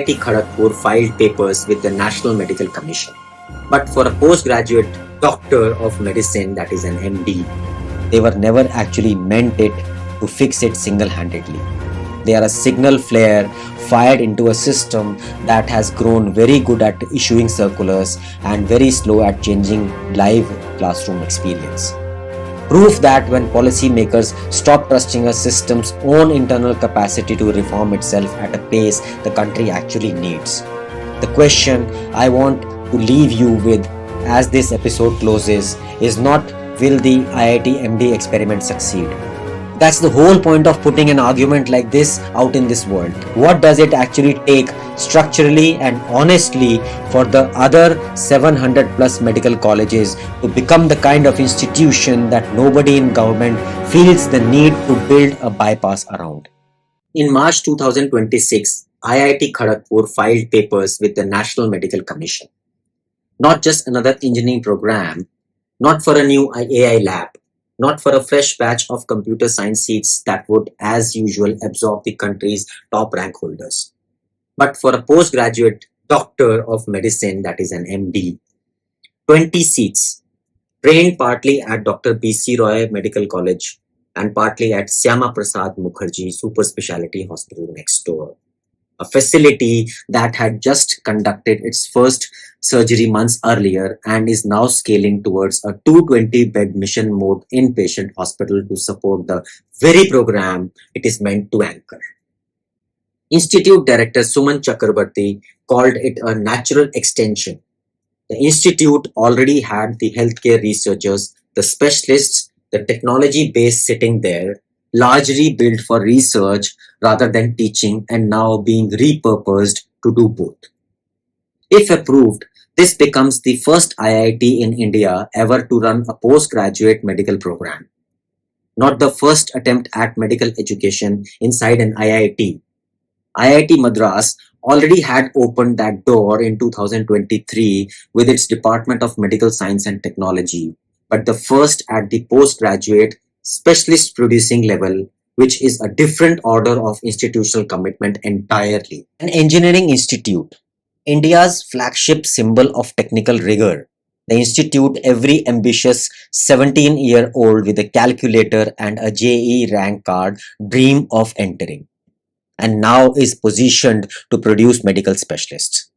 IIT Kharagpur filed papers with the National Medical Commission. But for a postgraduate doctor of medicine, that is an MD, they were never actually meant it to fix it single-handedly. They are a signal flare fired into a system that has grown very good at issuing circulars and very slow at changing live classroom experience. Proof that when policymakers stop trusting a system's own internal capacity to reform itself at a pace the country actually needs. The question I want to leave you with as this episode closes is not, will the IIT-MD experiment succeed? That's the whole point of putting an argument like this out in this world. What does it actually take structurally and honestly for the other 700 plus medical colleges to become the kind of institution that nobody in government feels the need to build a bypass around? In March 2026, IIT Kharagpur filed papers with the National Medical Commission. Not just another engineering program, not for a new AI lab, not for a fresh batch of computer science seats that would, as usual, absorb the country's top rank holders, but for a postgraduate doctor of medicine, that is an MD. 20 seats, trained partly at Dr. B.C. Roy Medical College and partly at Syama Prasad Mukherjee Super Speciality Hospital next door. A facility that had just conducted its first surgery months earlier and is now scaling towards a 220-bed mission mode inpatient hospital to support the very program it is meant to anchor. Institute Director Suman Chakrabarti called it a natural extension. The institute already had the healthcare researchers, the specialists, the technology base sitting there, largely built for research rather than teaching and now being repurposed to do both. If approved, this becomes the first IIT in India ever to run a postgraduate medical program. Not the first attempt at medical education inside an IIT. IIT Madras already had opened that door in 2023 with its Department of Medical Science and Technology, but the first at the postgraduate specialist producing level, which is a different order of institutional commitment entirely. An engineering institute, India's flagship symbol of technical rigor. The institute every ambitious 17-year-old with a calculator and a JEE rank card dream of entering, and now is positioned to produce medical specialists.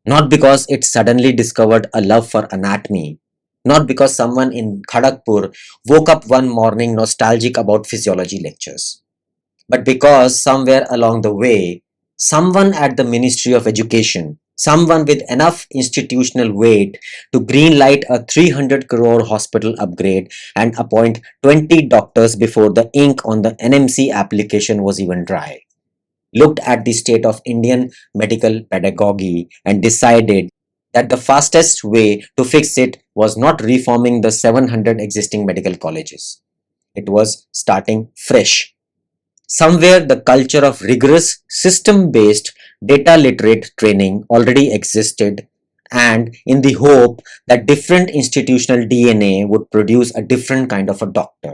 Not because it suddenly discovered a love for anatomy, not because someone in Kharagpur woke up one morning nostalgic about physiology lectures, but because somewhere along the way, someone at the Ministry of Education, someone with enough institutional weight to greenlight a 300 crore hospital upgrade and appoint 20 doctors before the ink on the NMC application was even dry, looked at the state of Indian medical pedagogy and decided that the fastest way to fix it was not reforming the 700 existing medical colleges. It was starting fresh. Somewhere the culture of rigorous, system-based, data-literate training already existed, and in the hope that different institutional DNA would produce a different kind of a doctor.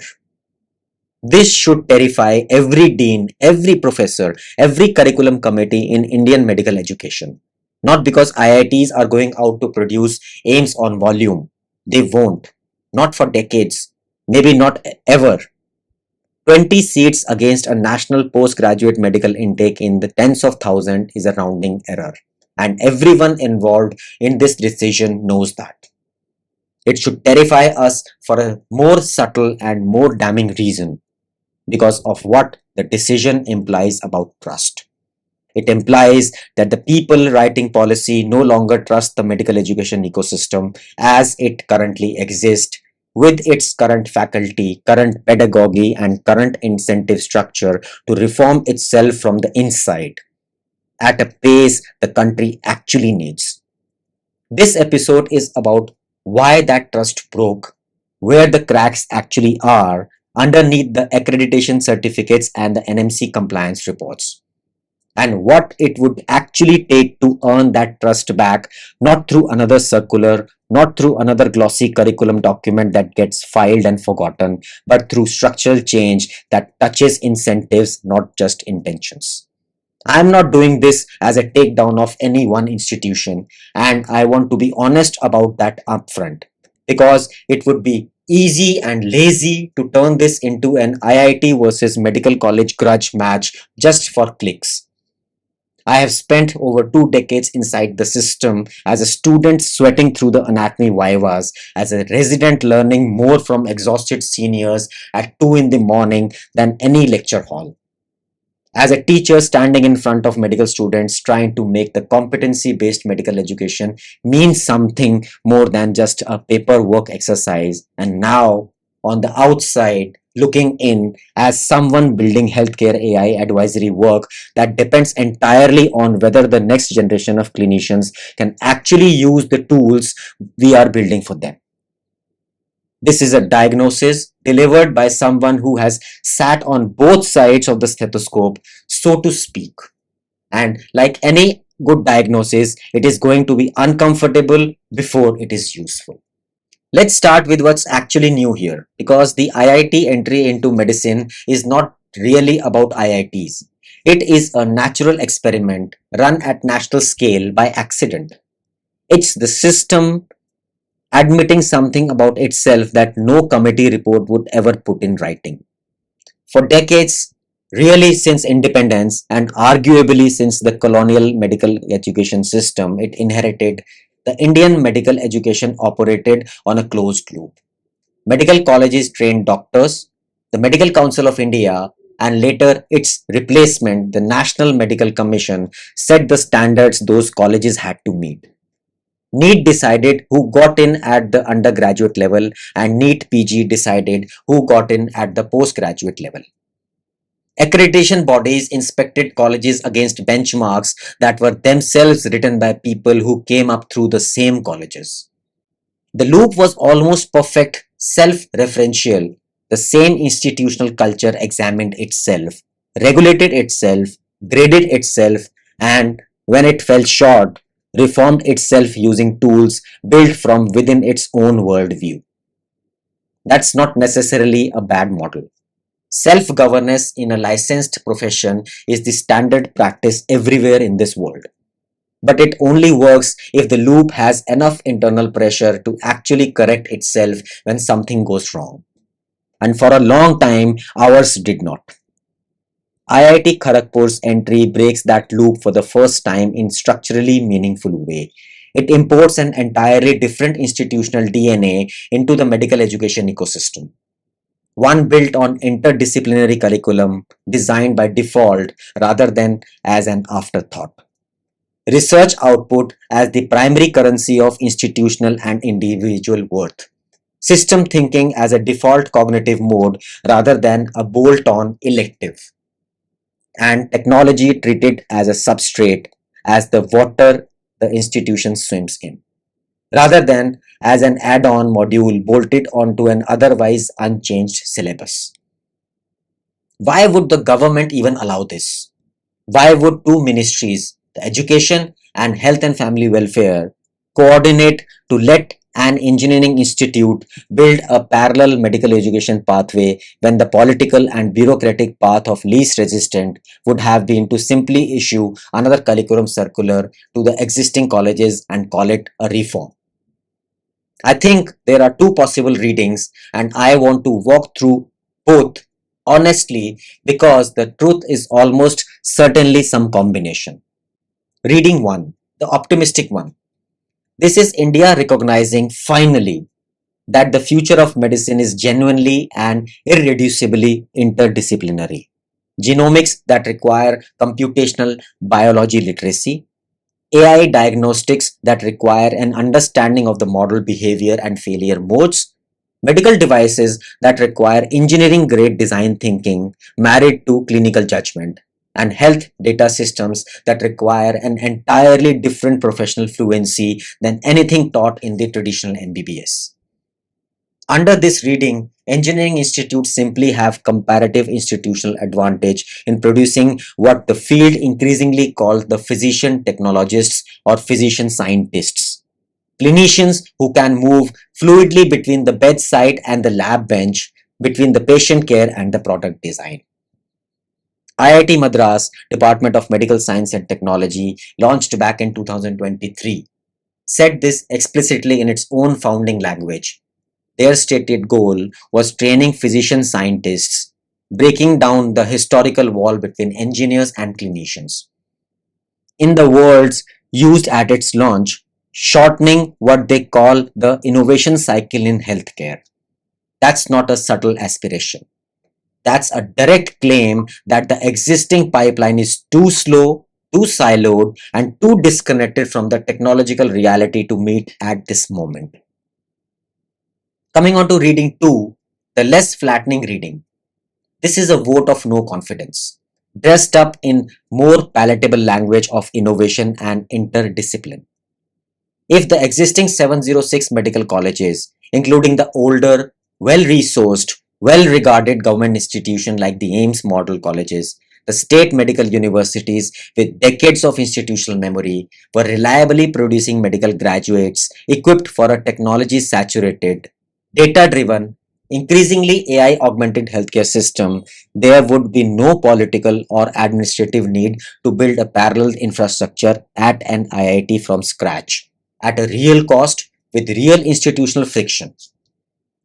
This should terrify every dean, every professor, every curriculum committee in Indian medical education. Not because IITs are going out to produce aims on volume. They won't. Not for decades. Maybe not ever. 20 seats against a national postgraduate medical intake in the tens of thousands is a rounding error. And everyone involved in this decision knows that. It should terrify us for a more subtle and more damning reason, because of what the decision implies about trust. It implies that the people writing policy no longer trust the medical education ecosystem as it currently exists, with its current faculty, current pedagogy, and current incentive structure to reform itself from the inside at a pace the country actually needs. This episode is about why that trust broke, where the cracks actually are underneath the accreditation certificates and the NMC compliance reports, and what it would actually take to earn that trust back, not through another circular, not through another glossy curriculum document that gets filed and forgotten, but through structural change that touches incentives, not just intentions. I'm not doing this as a takedown of any one institution, and I want to be honest about that upfront because it would be easy and lazy to turn this into an IIT versus medical college grudge match just for clicks. I have spent over 2 decades inside the system as a student sweating through the anatomy vivas, as a resident learning more from exhausted seniors at 2 in the morning than any lecture hall, as a teacher standing in front of medical students trying to make the competency based medical education mean something more than just a paperwork exercise, and now on the outside looking in as someone building healthcare AI advisory work that depends entirely on whether the next generation of clinicians can actually use the tools we are building for them. This is a diagnosis delivered by someone who has sat on both sides of the stethoscope, so to speak. And like any good diagnosis, it is going to be uncomfortable before it is useful. Let's start with what's actually new here, because the IIT entry into medicine is not really about IITs. It is a natural experiment run at national scale by accident. It's the system admitting something about itself that no committee report would ever put in writing. For decades, really since independence and arguably since the colonial medical education system it inherited, the Indian medical education operated on a closed loop. Medical colleges trained doctors, the Medical Council of India, and later its replacement, the National Medical Commission, set the standards those colleges had to meet. NEET decided who got in at the undergraduate level, and NEET PG decided who got in at the postgraduate level. Accreditation bodies inspected colleges against benchmarks that were themselves written by people who came up through the same colleges. The loop was almost perfect, self-referential. The same institutional culture examined itself, regulated itself, graded itself, and when it fell short, reformed itself using tools built from within its own worldview. That's not necessarily a bad model. Self-governance in a licensed profession is the standard practice everywhere in this world. But it only works if the loop has enough internal pressure to actually correct itself when something goes wrong. And for a long time, ours did not. IIT Kharagpur's entry breaks that loop for the first time in structurally meaningful way. It imports an entirely different institutional DNA into the medical education ecosystem. One built on interdisciplinary curriculum designed by default rather than as an afterthought. Research output as the primary currency of institutional and individual worth. System thinking as a default cognitive mode rather than a bolt on elective. And technology treated as a substrate, as the water the institution swims in, rather than as an add on module bolted onto an otherwise unchanged syllabus. Why would the government even allow this? Why would two ministries, the Education and Health and Family Welfare, coordinate to let an engineering institute build a parallel medical education pathway when the political and bureaucratic path of least resistance would have been to simply issue another curriculum circular to the existing colleges and call it a reform? I think there are two possible readings, and I want to walk through both honestly because the truth is almost certainly some combination. Reading 1, the optimistic one. This is India recognizing finally that the future of medicine is genuinely and irreducibly interdisciplinary. Genomics that require computational biology literacy, AI diagnostics that require an understanding of the model behavior and failure modes, medical devices that require engineering grade design thinking married to clinical judgment, and health data systems that require an entirely different professional fluency than anything taught in the traditional MBBS. Under this reading, engineering institutes simply have comparative institutional advantage in producing what the field increasingly calls the physician technologists or physician scientists. Clinicians who can move fluidly between the bedside and the lab bench, between the patient care and the product design. IIT Madras Department of Medical Science and Technology, launched back in 2023, said this explicitly in its own founding language. Their stated goal was training physician scientists, breaking down the historical wall between engineers and clinicians. In the words used at its launch, shortening what they call the innovation cycle in healthcare. That's not a subtle aspiration. That's a direct claim that the existing pipeline is too slow, too siloed, and too disconnected from the technological reality to meet at this moment. Coming on to reading 2, the less flattening reading. This is a vote of no confidence, dressed up in more palatable language of innovation and interdiscipline. If the existing 706 medical colleges, including the older, well-resourced, well-regarded government institutions like the AIMS model colleges, the state medical universities with decades of institutional memory, were reliably producing medical graduates equipped for a technology-saturated, data-driven, increasingly AI-augmented healthcare system, there would be no political or administrative need to build a parallel infrastructure at an IIT from scratch at a real cost with real institutional friction.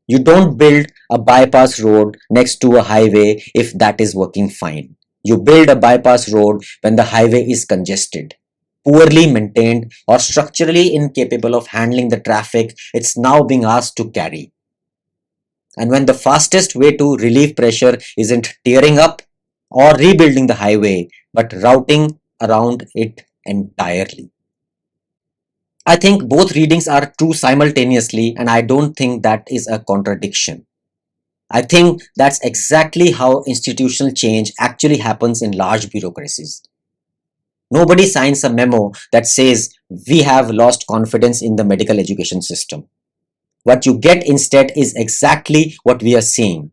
You don't build a bypass road next to a highway if that is working fine. You build a bypass road when the highway is congested, poorly maintained, or structurally incapable of handling the traffic it's now being asked to carry. And when the fastest way to relieve pressure isn't tearing up or rebuilding the highway, but routing around it entirely. I think both readings are true simultaneously, and I don't think that is a contradiction. I think that's exactly how institutional change actually happens in large bureaucracies. Nobody signs a memo that says we have lost confidence in the medical education system. What you get instead is exactly what we are seeing.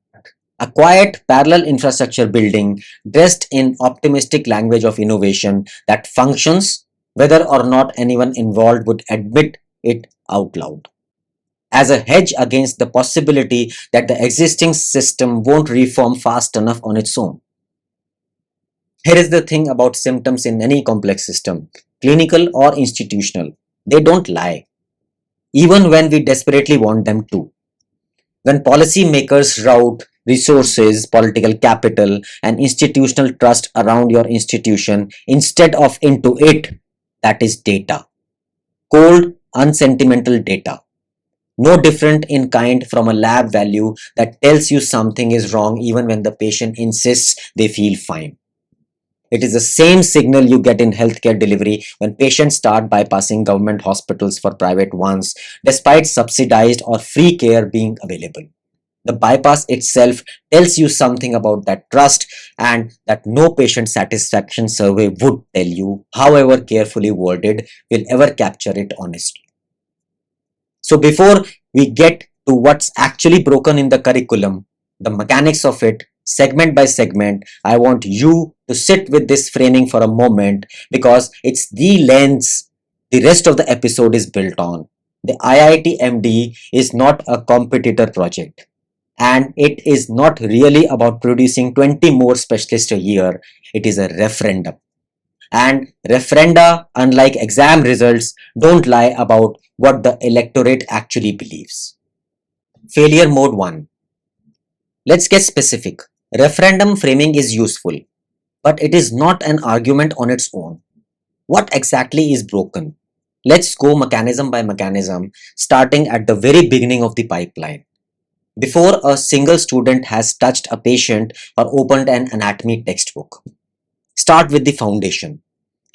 A quiet parallel infrastructure building dressed in optimistic language of innovation that functions whether or not anyone involved would admit it out loud, as a hedge against the possibility that the existing system won't reform fast enough on its own. Here is the thing about symptoms in any complex system, clinical or institutional. They don't lie, even when we desperately want them to. When policymakers route resources, political capital, and institutional trust around your institution instead of into it, that is data. Cold, unsentimental data. No different in kind from a lab value that tells you something is wrong even when the patient insists they feel fine. It is the same signal you get in healthcare delivery when patients start bypassing government hospitals for private ones, despite subsidized or free care being available. The bypass itself tells you something about that trust, and that no patient satisfaction survey would tell you, however carefully worded, will ever capture it honestly. So before we get to what's actually broken in the curriculum, the mechanics of it, segment by segment, I want you to sit with this framing for a moment because it's the lens the rest of the episode is built on. The IIT-MD is not a competitor project, and it is not really about producing 20 more specialists a year. It is a referendum. And referenda, unlike exam results, don't lie about what the electorate actually believes. Failure mode 1. Let's get specific. Referendum framing is useful, but it is not an argument on its own. What exactly is broken? Let's go mechanism by mechanism, starting at the very beginning of the pipeline. Before a single student has touched a patient or opened an anatomy textbook. Start with the foundation,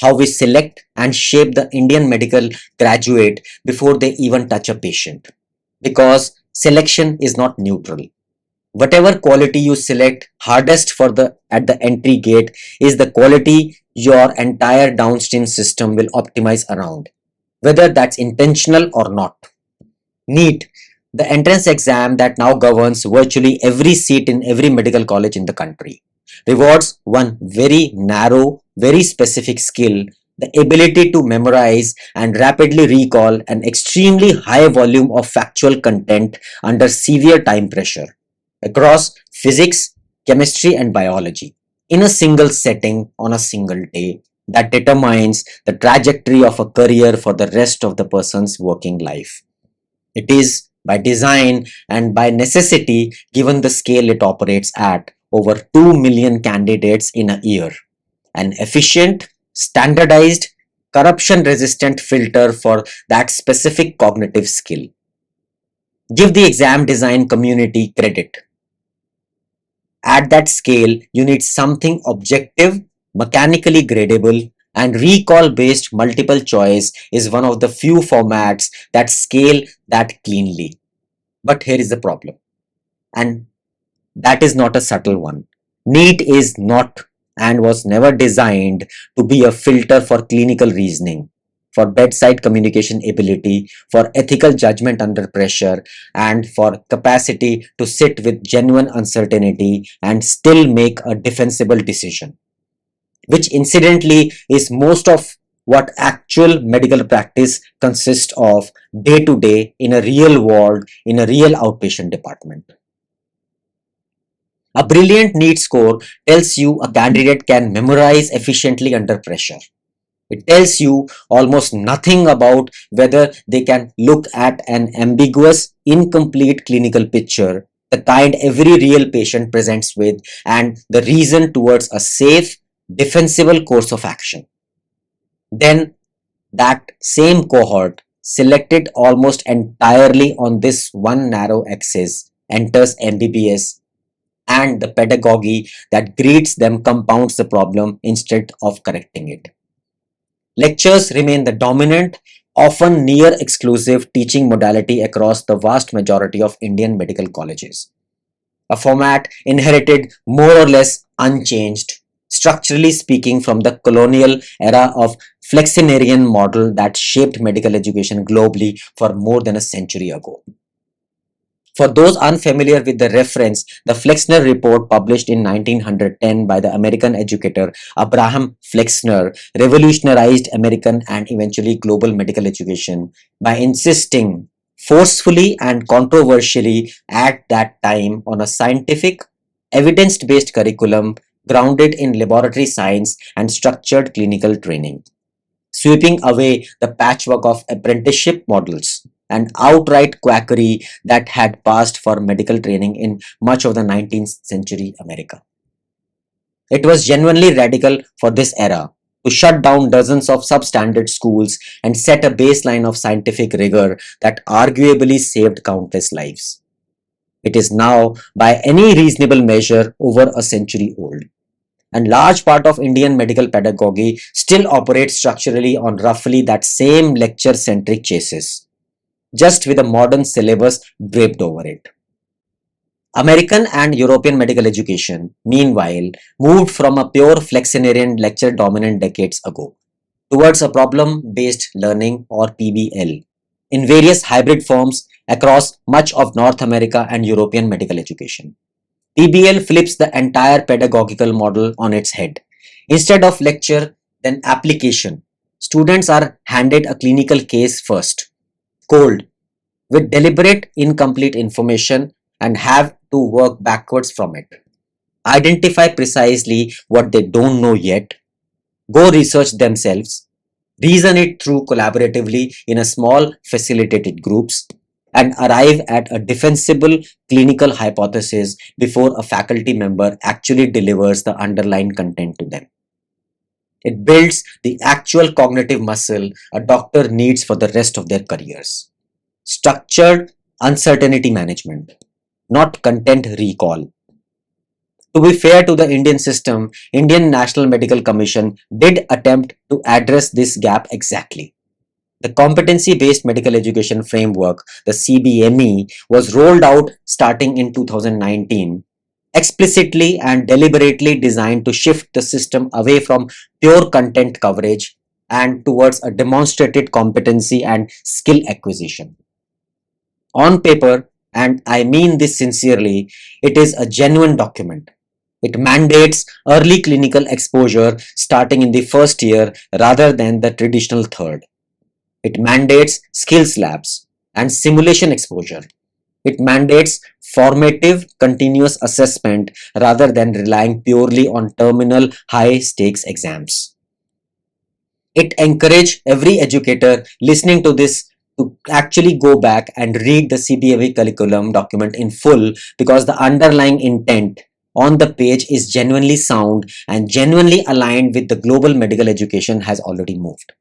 how we select and shape the Indian medical graduate before they even touch a patient. Because selection is not neutral. Whatever quality you select hardest for at the entry gate is the quality your entire downstream system will optimize around, whether that's intentional or not. NEET, the entrance exam that now governs virtually every seat in every medical college in the country, rewards one very narrow, very specific skill, the ability to memorize and rapidly recall an extremely high volume of factual content under severe time pressure across physics, chemistry, and biology. in a single setting on a single day that determines the trajectory of a career for the rest of the person's working life. It is by design and by necessity given the scale it operates at over 2 million candidates in a year. An efficient, standardized, corruption resistant filter for that specific cognitive skill. Give the exam design community credit. At that scale, you need something objective, mechanically gradable, and recall based multiple choice is one of the few formats that scale that cleanly. But here is the problem, and that is not a subtle one. NEET is not and was never designed to be a filter for clinical reasoning, for bedside communication ability, for ethical judgment under pressure, and for capacity to sit with genuine uncertainty and still make a defensible decision, which incidentally is most of what actual medical practice consists of day to day in a real world, in a real outpatient department. A brilliant NEET score tells you a candidate can memorize efficiently under pressure. It tells you almost nothing about whether they can look at an ambiguous, incomplete clinical picture, the kind every real patient presents with, and the reason towards a safe, defensible course of action. Then that same cohort, selected almost entirely on this one narrow axis, enters MBBS, and the pedagogy that greets them compounds the problem instead of correcting it. Lectures remain the dominant, often near exclusive teaching modality across the vast majority of Indian medical colleges. A format inherited more or less unchanged, structurally speaking, from the colonial era of flexenarian model that shaped medical education globally for more than a century ago. For those unfamiliar with the reference, the Flexner report published in 1910 by the American educator Abraham Flexner revolutionized American and eventually global medical education by insisting forcefully and controversially at that time on a scientific, evidence-based curriculum grounded in laboratory science and structured clinical training, sweeping away the patchwork of apprenticeship models and outright quackery that had passed for medical training in much of the 19th century America. It was genuinely radical for this era to shut down dozens of substandard schools and set a baseline of scientific rigor that arguably saved countless lives. It is now, by any reasonable measure, over a century old, and large part of Indian medical pedagogy still operates structurally on roughly that same lecture-centric chassis, just with a modern syllabus draped over it. American and European medical education, meanwhile, moved from a pure flexenarian lecture-dominant decades ago towards a problem-based learning or PBL in various hybrid forms across much of North America and European medical education. PBL flips the entire pedagogical model on its head. Instead of lecture, then application. Students are handed a clinical case first, cold, with deliberate incomplete information and have to work backwards from it. Identify precisely what they don't know yet, go research themselves, reason it through collaboratively in a small facilitated groups, and arrive at a defensible clinical hypothesis before a faculty member actually delivers the underlying content to them. It builds the actual cognitive muscle a doctor needs for the rest of their careers. Structured uncertainty management, not content recall. To be fair to the Indian system, Indian National Medical Commission did attempt to address this gap exactly. The competency-based medical education framework, the CBME, was rolled out starting in 2019, explicitly and deliberately designed to shift the system away from pure content coverage and towards a demonstrated competency and skill acquisition. On paper, and I mean this sincerely, it is a genuine document. It mandates early clinical exposure starting in the first year rather than the traditional third. It mandates skills labs and simulation exposure. It mandates formative, continuous assessment rather than relying purely on terminal high stakes exams. It encouraged every educator listening to this to actually go back and read the CBME curriculum document in full, because the underlying intent on the page is genuinely sound and genuinely aligned with the global medical education has already moved.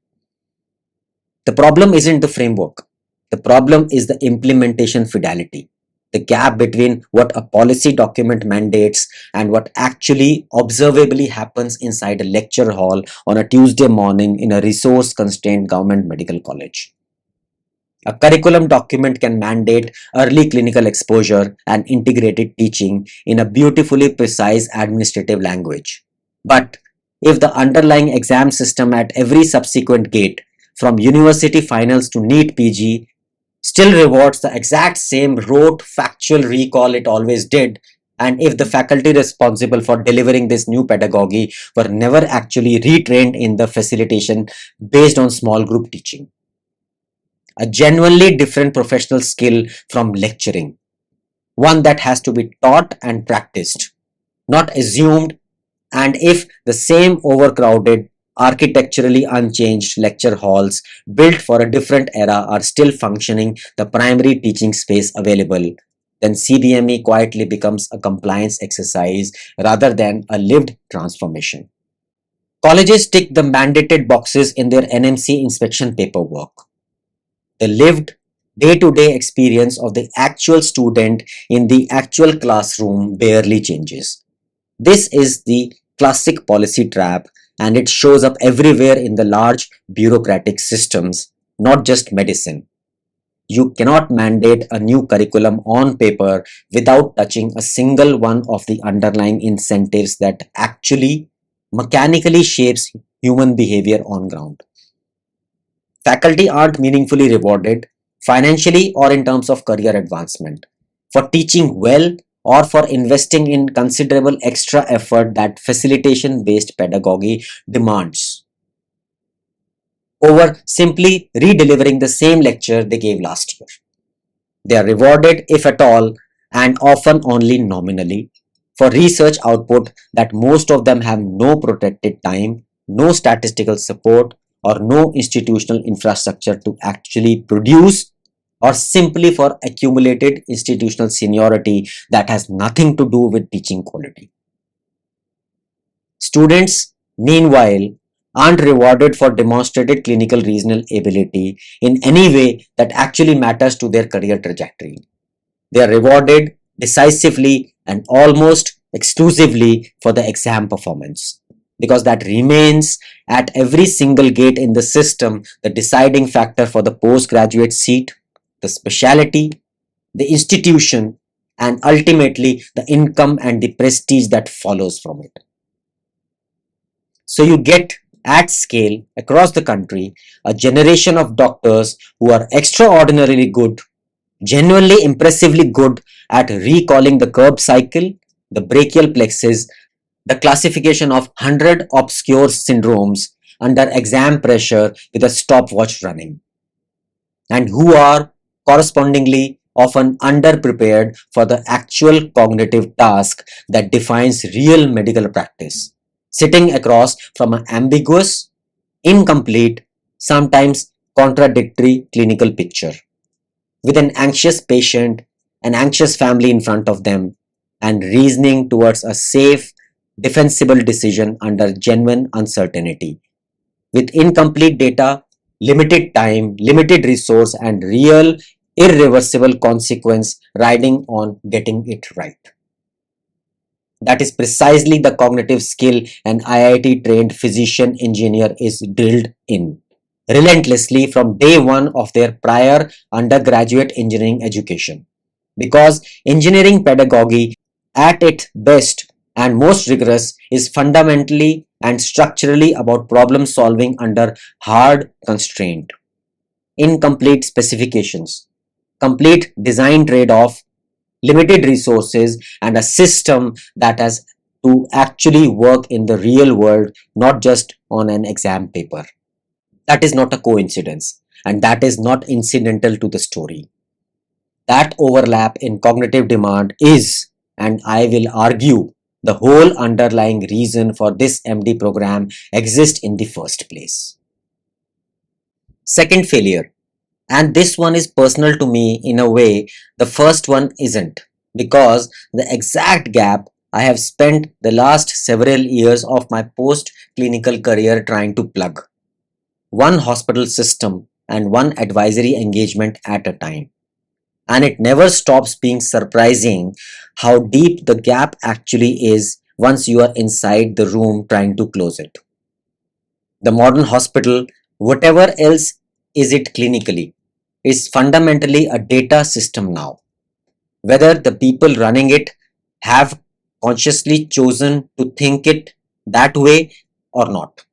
The problem isn't the framework. The problem is the implementation fidelity. The gap between what a policy document mandates and what actually observably happens inside a lecture hall on a Tuesday morning in a resource-constrained government medical college. A curriculum document can mandate early clinical exposure and integrated teaching in a beautifully precise administrative language. But if the underlying exam system at every subsequent gate, from university finals to NEET PG, still rewards the exact same rote factual recall it always did, and if the faculty responsible for delivering this new pedagogy were never actually retrained in the facilitation based on small group teaching, a genuinely different professional skill from lecturing, one that has to be taught and practiced, not assumed. And if the same overcrowded, architecturally unchanged lecture halls built for a different era are still functioning the primary teaching space available, then CBME quietly becomes a compliance exercise rather than a lived transformation. Colleges tick the mandated boxes in their NMC inspection paperwork. The lived day-to-day experience of the actual student in the actual classroom barely changes. This is the classic policy trap, and it shows up everywhere in the large bureaucratic systems, not just medicine. You cannot mandate a new curriculum on paper without touching a single one of the underlying incentives that actually mechanically shapes human behavior on ground. Faculty aren't meaningfully rewarded financially or in terms of career advancement for teaching well or for investing in considerable extra effort that facilitation based pedagogy demands over simply redelivering the same lecture they gave last year. They are rewarded, if at all, and often only nominally, for research output that most of them have no protected time, no statistical support, or no institutional infrastructure to actually produce, or simply for accumulated institutional seniority that has nothing to do with teaching quality. Students, meanwhile, aren't rewarded for demonstrated clinical regional ability in any way that actually matters to their career trajectory. They are rewarded decisively and almost exclusively for the exam performance, because that remains at every single gate in the system the deciding factor for the postgraduate seat, the specialty, the institution, and ultimately the income and the prestige that follows from it. So you get at scale across the country a generation of doctors who are extraordinarily good, genuinely impressively good at recalling the curb cycle, the brachial plexus, the classification of 100 obscure syndromes under exam pressure with a stopwatch running, and who are correspondingly often underprepared for the actual cognitive task that defines real medical practice, sitting across from an ambiguous, incomplete, sometimes contradictory clinical picture, with an anxious patient, an anxious family in front of them, and reasoning towards a safe, defensible decision under genuine uncertainty, with incomplete data, limited time, limited resource, and real irreversible consequence riding on getting it right. That is precisely the cognitive skill an IIT trained physician engineer is drilled in relentlessly from day one of their prior undergraduate engineering education. Because engineering pedagogy at its best and most rigorous is fundamentally and structurally about problem solving under hard constraint, incomplete specifications, complete design trade-off, limited resources, and a system that has to actually work in the real world, not just on an exam paper. That is not a coincidence, and that is not incidental to the story. That overlap in cognitive demand is, and I will argue, the whole underlying reason for this MD program exists in the first place. Second failure, and this one is personal to me in a way the first one isn't, because the exact gap I have spent the last several years of my post clinical career trying to plug, one hospital system and one advisory engagement at a time. And it never stops being surprising how deep the gap actually is once you are inside the room trying to close it. The modern hospital, whatever else is it clinically, is fundamentally a data system now. Whether the people running it have consciously chosen to think it that way or not.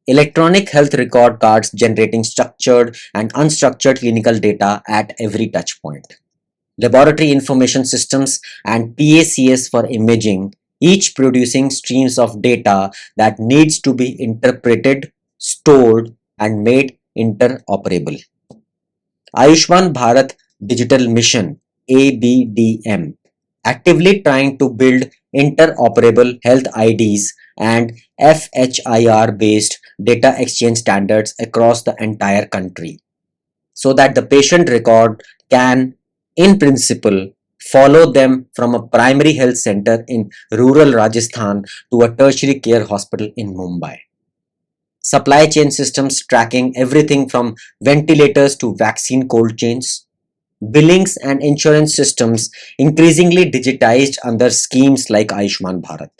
Electronic health record cards generating structured and unstructured clinical data at every touch point. Laboratory information systems and PACS for imaging, each producing streams of data that needs to be interpreted, stored, and made interoperable. Ayushman Bharat Digital Mission (ABDM) actively trying to build interoperable health IDs and FHIR based data exchange standards across the entire country, so that the patient record can, in principle, follow them from a primary health center in rural Rajasthan to a tertiary care hospital in Mumbai. Supply chain systems tracking everything from ventilators to vaccine cold chains. Billings and insurance systems increasingly digitized under schemes like Ayushman Bharat.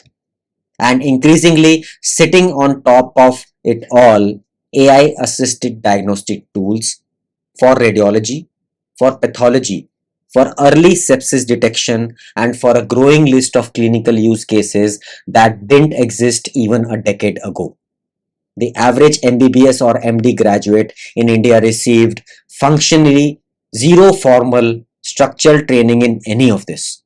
And increasingly sitting on top of it all, AI assisted diagnostic tools for radiology, for pathology, for early sepsis detection, and for a growing list of clinical use cases that didn't exist even a decade ago. The average MBBS or MD graduate in India received functionally zero formal structural training in any of this.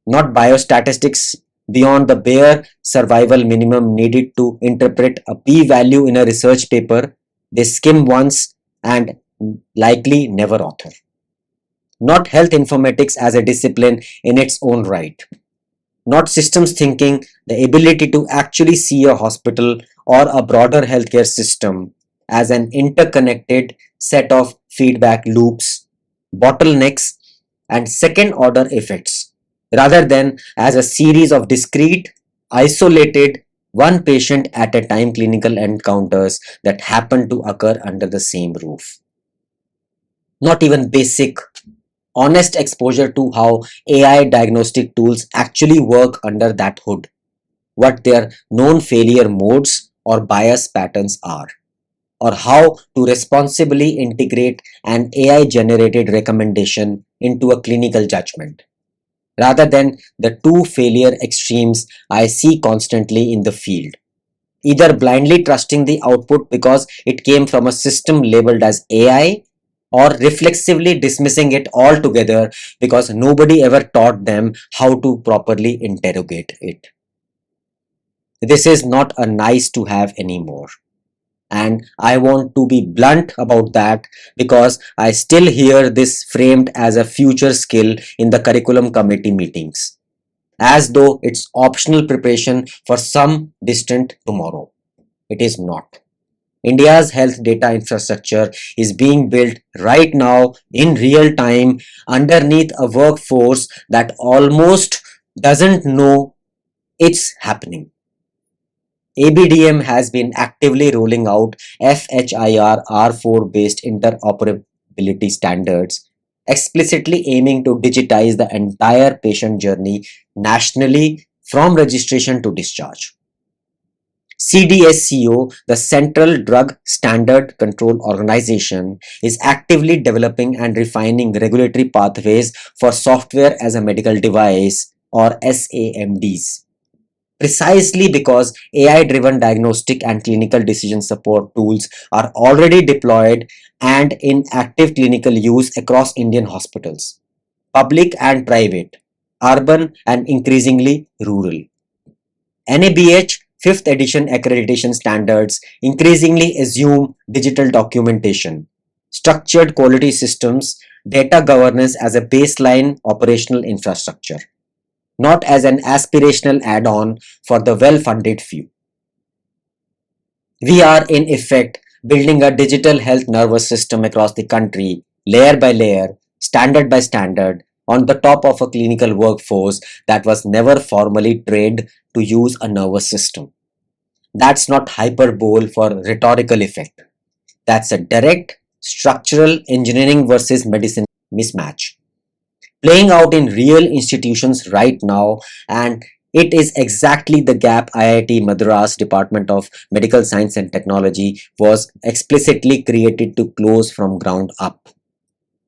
Not biostatistics beyond the bare survival minimum needed to interpret a p-value in a research paper they skim once and likely never author. Not health informatics as a discipline in its own right. Not systems thinking, the ability to actually see a hospital or a broader healthcare system as an interconnected set of feedback loops, bottlenecks, and second order effects, rather than as a series of discrete, isolated, one patient at a time clinical encounters that happen to occur under the same roof. Not even basic honest exposure to how AI diagnostic tools actually work under that hood, what their known failure modes or bias patterns are, or how to responsibly integrate an AI generated recommendation into a clinical judgment, rather than the two failure extremes I see constantly in the field. Either blindly trusting the output because it came from a system labeled as AI, or reflexively dismissing it altogether because nobody ever taught them how to properly interrogate it. This is not a nice to have anymore. And I want to be blunt about that because I still hear this framed as a future skill in the curriculum committee meetings, as though it's optional preparation for some distant tomorrow. It is not. India's health data infrastructure is being built right now in real time underneath a workforce that almost doesn't know it's happening. ABDM has been actively rolling out FHIR R4 based interoperability standards, explicitly aiming to digitize the entire patient journey nationally from registration to discharge. CDSCO, the Central Drug Standard Control Organization, is actively developing and refining regulatory pathways for software as a medical device or SAMDs. Precisely because AI driven diagnostic and clinical decision support tools are already deployed and in active clinical use across Indian hospitals, public and private, urban and increasingly rural. NABH 5th edition accreditation standards increasingly assume digital documentation, structured quality systems, data governance as a baseline operational infrastructure, not as an aspirational add-on for the well-funded few. We are, in effect, building a digital health nervous system across the country, layer by layer, standard by standard, on the top of a clinical workforce that was never formally trained to use a nervous system. That's not hyperbole for rhetorical effect. That's a direct structural engineering versus medicine mismatch playing out in real institutions right now, and it is exactly the gap IIT Madras Department of Medical Science and Technology was explicitly created to close from ground up.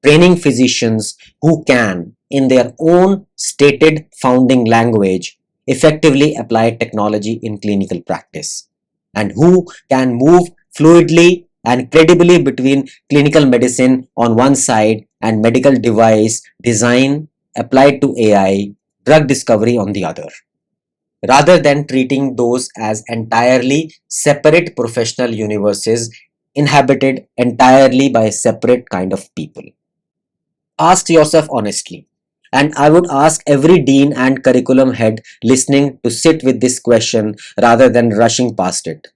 Training physicians who can, in their own stated founding language, effectively apply technology in clinical practice, and who can move fluidly and credibly between clinical medicine on one side and medical device design applied to AI drug discovery on the other, rather than treating those as entirely separate professional universes inhabited entirely by a separate kind of people. Ask yourself honestly. And I would ask every dean and curriculum head listening to sit with this question rather than rushing past it.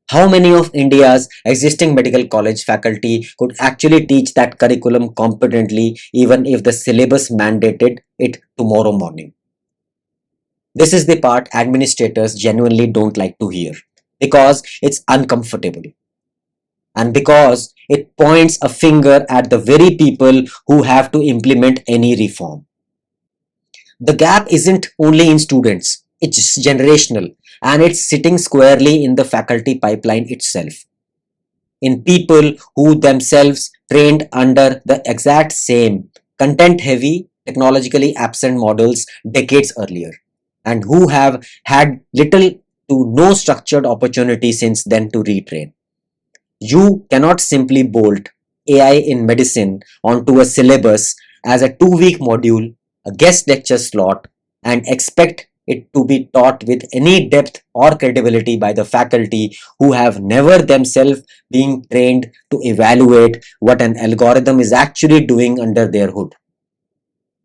How many of India's existing medical college faculty could actually teach that curriculum competently even if the syllabus mandated it tomorrow morning? This is the part administrators genuinely don't like to hear because it's uncomfortable and because it points a finger at the very people who have to implement any reform. The gap isn't only in students, it's generational and it's sitting squarely in the faculty pipeline itself. In people who themselves trained under the exact same content heavy, technologically absent models decades earlier, and who have had little to no structured opportunity since then to retrain. You cannot simply bolt AI in medicine onto a syllabus as a 2 week module, a guest lecture slot, and expect it to be taught with any depth or credibility by the faculty who have never themselves been trained to evaluate what an algorithm is actually doing under their hood,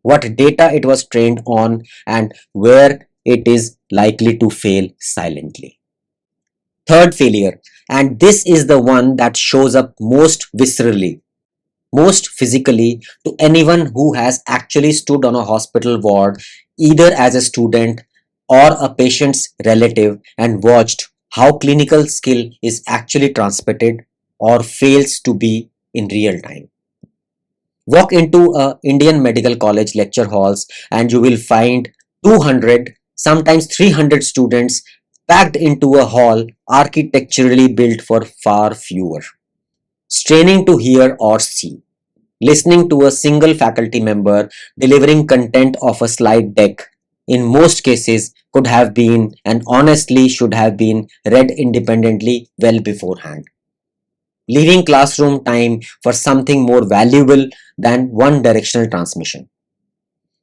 what data it was trained on, and where it is likely to fail silently. Third failure, and this is the one that shows up most viscerally, most physically to anyone who has actually stood on a hospital ward, either as a student or a patient's relative, and watched how clinical skill is actually transmitted or fails to be in real time. Walk into a Indian medical college lecture halls and you will find 200, sometimes 300 students packed into a hall architecturally built for far fewer, straining to hear or see, listening to a single faculty member delivering content of a slide deck in most cases could have been and honestly should have been read independently well beforehand, leaving classroom time for something more valuable than one directional transmission.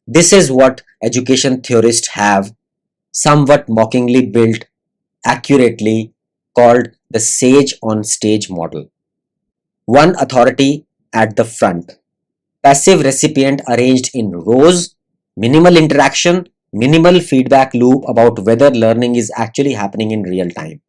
This is what education theorists have somewhat mockingly built accurately called the sage on stage model. One authority at the front, passive recipient arranged in rows, minimal interaction, minimal feedback loop about whether learning is actually happening in real time.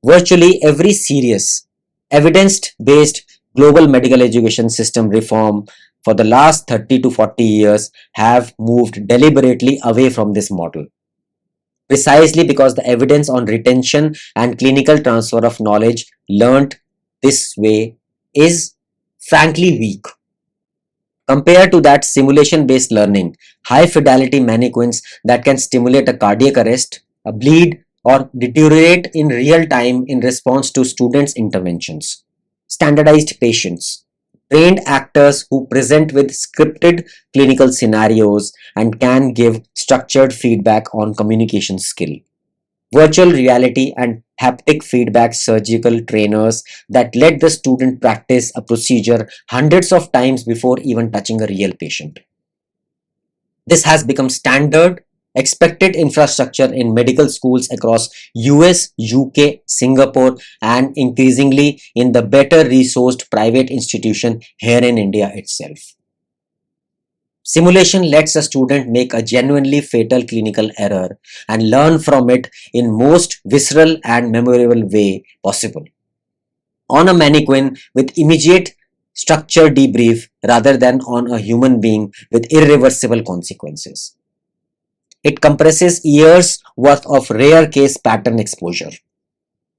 Virtually every serious, evidence-based global medical education system reform for the last 30 to 40 years have moved deliberately away from this model, precisely because the evidence on retention and clinical transfer of knowledge learnt this way is frankly weak. Compared to that simulation-based learning, high-fidelity mannequins that can stimulate a cardiac arrest, a bleed, or deteriorate in real time in response to students' interventions. Standardized patients, trained actors who present with scripted clinical scenarios and can give structured feedback on communication skill. Virtual reality and haptic feedback surgical trainers that let the student practice a procedure hundreds of times before even touching a real patient. This has become standard Expected infrastructure in medical schools across US, UK, Singapore, and increasingly in the better resourced private institution here in India itself. Simulation lets a student make a genuinely fatal clinical error and learn from it in most visceral and memorable way possible. On a mannequin with immediate structure debrief rather than on a human being with irreversible consequences. It compresses years worth of rare case pattern exposure.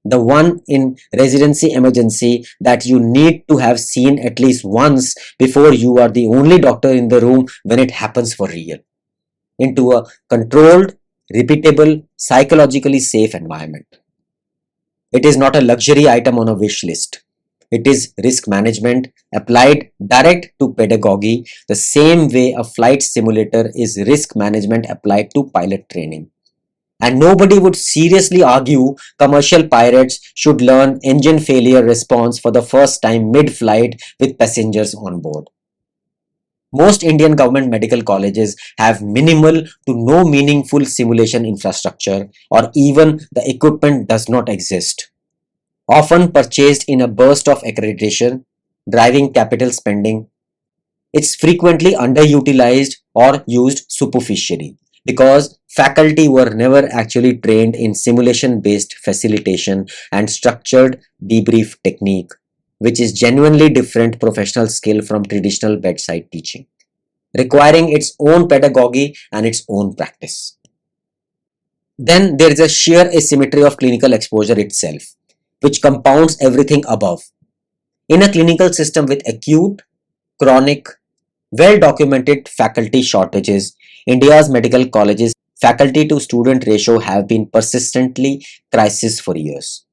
The one in residency emergency that you need to have seen at least once before you are the only doctor in the room when it happens for real, into a controlled, repeatable, psychologically safe environment. It is not a luxury item on a wish list. It is risk management applied direct to pedagogy, the same way a flight simulator is risk management applied to pilot training. And nobody would seriously argue commercial pilots should learn engine failure response for the first time mid-flight with passengers on board. Most Indian government medical colleges have minimal to no meaningful simulation infrastructure, or even the equipment does not exist. Often purchased in a burst of accreditation, driving capital spending, it's frequently underutilized or used superficially because faculty were never actually trained in simulation-based facilitation and structured debrief technique, which is genuinely different professional skill from traditional bedside teaching, requiring its own pedagogy and its own practice. Then there is a sheer asymmetry of clinical exposure itself, which compounds everything above. In a clinical system with acute, chronic, well-documented faculty shortages, India's medical colleges faculty to student ratio have been persistently crisis for years.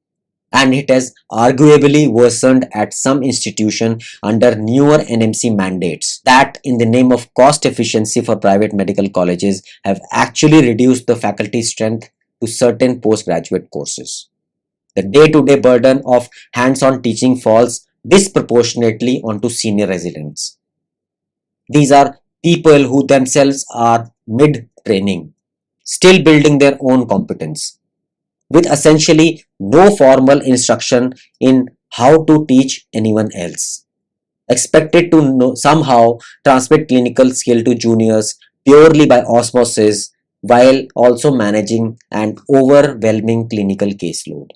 And it has arguably worsened at some institution under newer NMC mandates that in the name of cost efficiency for private medical colleges have actually reduced the faculty strength to certain postgraduate courses. The day-to-day burden of hands-on teaching falls disproportionately onto senior residents. These are people who themselves are mid-training, still building their own competence, with essentially no formal instruction in how to teach anyone else. Expected to somehow transmit clinical skill to juniors purely by osmosis while also managing an overwhelming clinical caseload.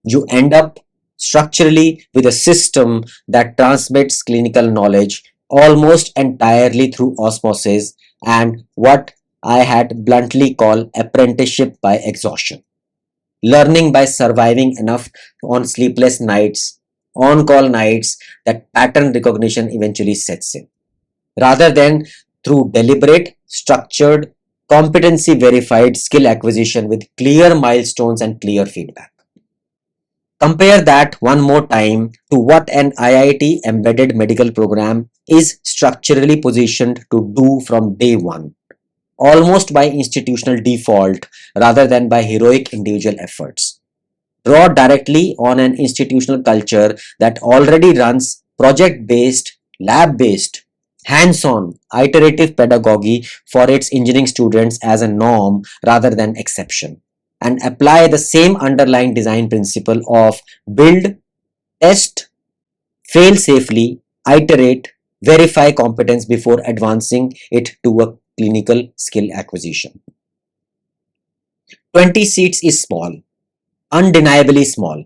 You end up structurally with a system that transmits clinical knowledge almost entirely through osmosis and what I had bluntly called apprenticeship by exhaustion. Learning by surviving enough on sleepless nights, on call nights that pattern recognition eventually sets in, rather than through deliberate, structured, competency verified skill acquisition with clear milestones and clear feedback. Compare that one more time to what an IIT embedded medical program is structurally positioned to do from day one, almost by institutional default rather than by heroic individual efforts. Draw directly on an institutional culture that already runs project based, lab based, hands on, iterative pedagogy for its engineering students as a norm rather than exception, and apply the same underlying design principle of build, test, fail safely, iterate, verify competence before advancing it to a clinical skill acquisition. 20 seats is small, undeniably small,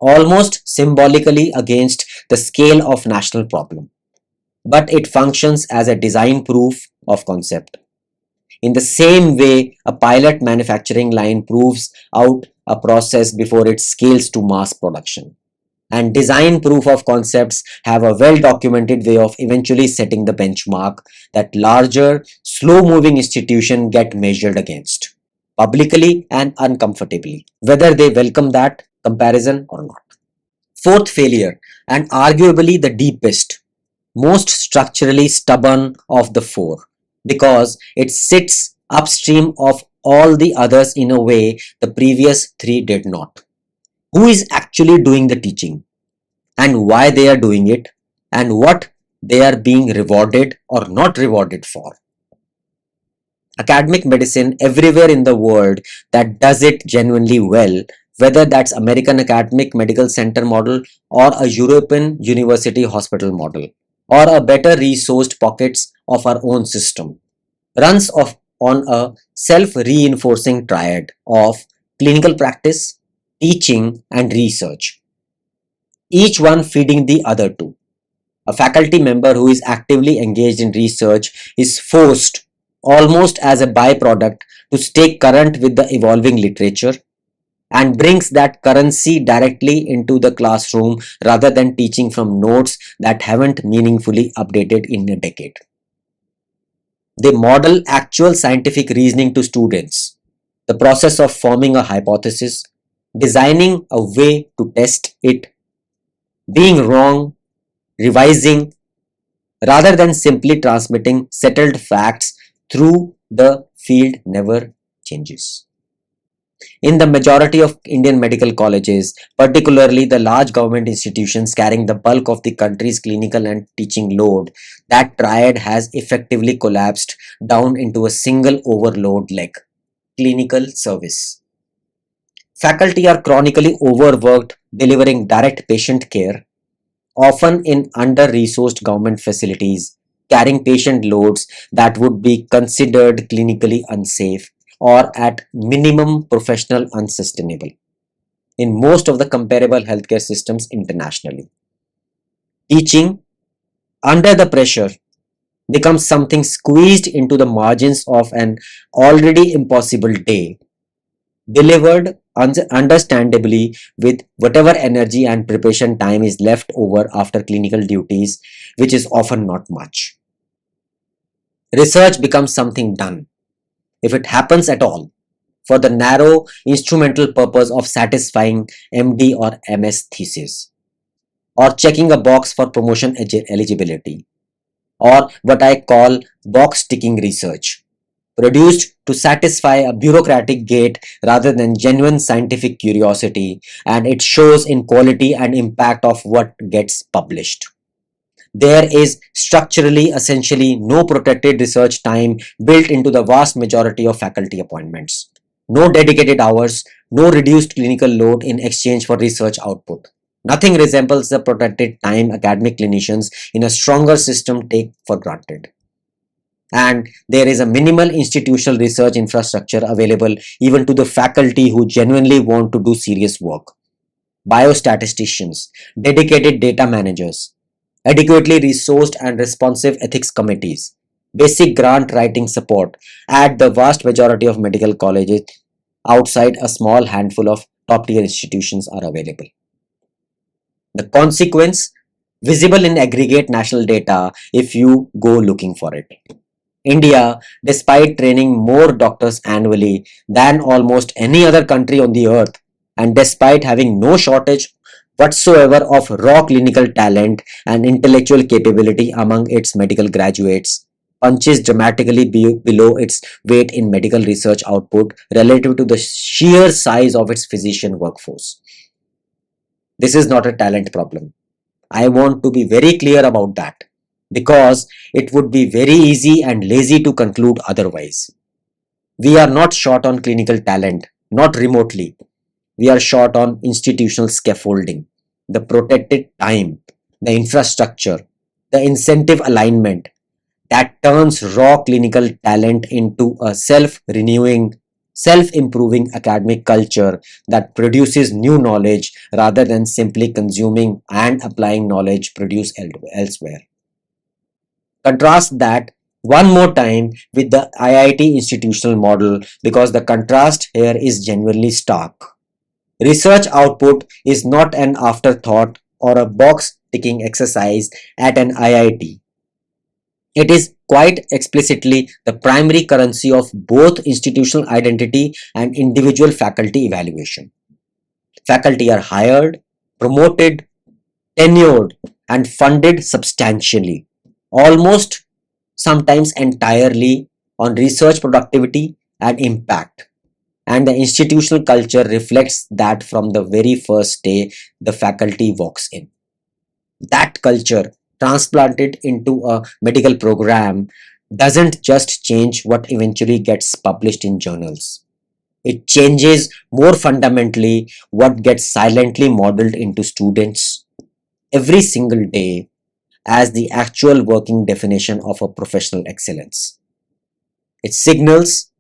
almost symbolically against the scale of national problem, but it functions as a design proof of concept. In the same way, a pilot manufacturing line proves out a process before it scales to mass production. And design proof of concepts have a well-documented way of eventually setting the benchmark that larger, slow-moving institutions get measured against, publicly and uncomfortably, whether they welcome that comparison or not. Fourth failure, and arguably the deepest, most structurally stubborn of the four, because it sits upstream of all the others in a way the previous three did not. Who is actually doing the teaching, and why they are doing it, and what they are being rewarded or not rewarded for? Academic medicine everywhere in the world that does it genuinely well, whether that's American Academic Medical Center model or a European university hospital model or a better resourced pockets of our own system, runs on a self-reinforcing triad of clinical practice, teaching and research, each one feeding the other two. A faculty member who is actively engaged in research is forced, almost as a byproduct, to stay current with the evolving literature and brings that currency directly into the classroom rather than teaching from notes that haven't meaningfully updated in a decade. They model actual scientific reasoning to students, the process of forming a hypothesis, designing a way to test it, being wrong, revising, rather than simply transmitting settled facts through the field never changes. In the majority of Indian medical colleges, particularly the large government institutions carrying the bulk of the country's clinical and teaching load, that triad has effectively collapsed down into a single overload leg: clinical service. Faculty are chronically overworked delivering direct patient care, often in under-resourced government facilities, carrying patient loads that would be considered clinically unsafe or at minimum professional unsustainable in most of the comparable healthcare systems internationally. Teaching under the pressure becomes something squeezed into the margins of an already impossible day, delivered understandably with whatever energy and preparation time is left over after clinical duties, which is often not much. Research becomes something done, if it happens at all, for the narrow instrumental purpose of satisfying MD or MS thesis, or checking a box for promotion eligibility, or what I call box ticking research, produced to satisfy a bureaucratic gate rather than genuine scientific curiosity, and it shows in quality and impact of what gets published. There is structurally essentially no protected research time built into the vast majority of faculty appointments. No dedicated hours, no reduced clinical load in exchange for research output. Nothing resembles the protected time academic clinicians in a stronger system take for granted. And there is a minimal institutional research infrastructure available even to the faculty who genuinely want to do serious work. Biostatisticians, dedicated data managers, adequately resourced and responsive ethics committees, basic grant writing support at the vast majority of medical colleges outside a small handful of top tier institutions are available. The consequence visible in aggregate national data if you go looking for it. India, despite training more doctors annually than almost any other country on the earth, and despite having no shortage whatsoever of raw clinical talent and intellectual capability among its medical graduates, punches dramatically below its weight in medical research output relative to the sheer size of its physician workforce. This is not a talent problem. I want to be very clear about that, because it would be very easy and lazy to conclude otherwise. We are not short on clinical talent, not remotely. We are short on institutional scaffolding, the protected time, the infrastructure, the incentive alignment that turns raw clinical talent into a self-renewing, self-improving academic culture that produces new knowledge rather than simply consuming and applying knowledge produced elsewhere. Contrast that one more time with the IIT institutional model, because the contrast here is genuinely stark. Research output is not an afterthought or a box ticking exercise at an IIT. It is quite explicitly the primary currency of both institutional identity and individual faculty evaluation. Faculty are hired, promoted, tenured, and funded substantially, almost sometimes entirely on research productivity and impact. And the institutional culture reflects that from the very first day the faculty walks in. That culture transplanted into a medical program doesn't just change what eventually gets published in journals. It changes more fundamentally what gets silently modeled into students every single day as the actual working definition of a professional excellence. It signals,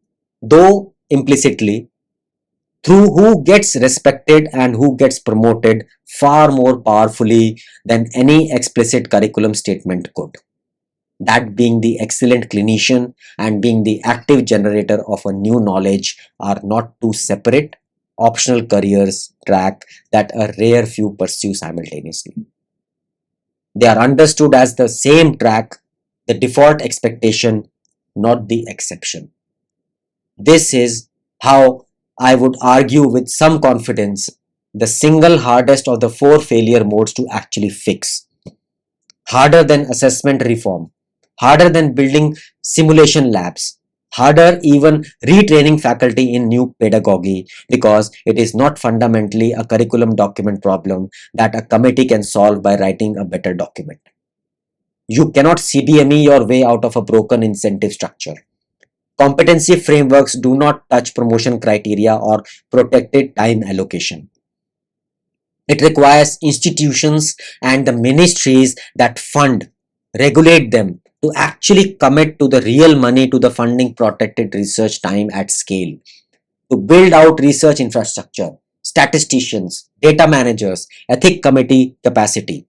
though implicitly, through who gets respected and who gets promoted far more powerfully than any explicit curriculum statement could. That being the excellent clinician and being the active generator of a new knowledge are not two separate, optional careers track that a rare few pursue simultaneously. They are understood as the same track, the default expectation, not the exception. This is how I would argue with some confidence the single hardest of the four failure modes to actually fix. Harder than assessment reform, harder than building simulation labs, harder even retraining faculty in new pedagogy because it is not fundamentally a curriculum document problem that a committee can solve by writing a better document. You cannot CBME your way out of a broken incentive structure. Competency frameworks do not touch promotion criteria or protected time allocation. It requires institutions and the ministries that fund, regulate them to actually commit to the real money to the funding protected research time at scale, to build out research infrastructure, statisticians, data managers, ethic committee capacity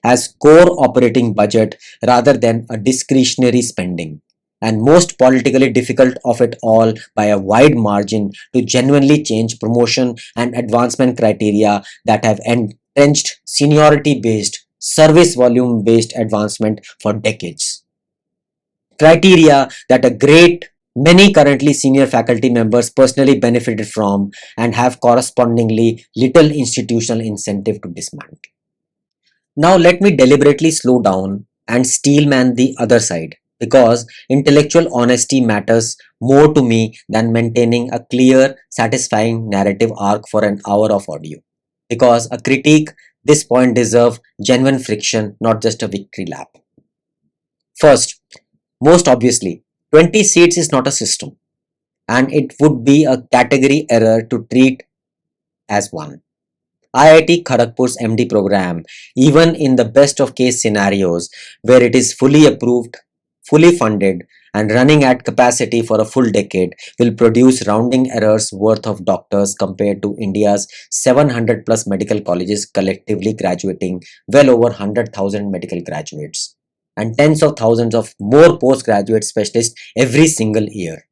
as core operating budget rather than a discretionary spending. And most politically difficult of it all by a wide margin to genuinely change promotion and advancement criteria that have entrenched seniority based, service volume based advancement for decades. Criteria that a great many currently senior faculty members personally benefited from and have correspondingly little institutional incentive to dismantle. Now let me deliberately slow down and steelman the other side because intellectual honesty matters more to me than maintaining a clear, satisfying narrative arc for an hour of audio. Because a critique this point deserves genuine friction, not just a victory lap. First, most obviously, 20 seats is not a system, and it would be a category error to treat as one. IIT Kharagpur's MD program, even in the best of case scenarios where it is fully approved, fully funded, and running at capacity for a full decade, will produce rounding errors worth of doctors compared to India's 700 plus medical colleges collectively graduating well over 100,000 medical graduates and tens of thousands of more postgraduate specialists every single year.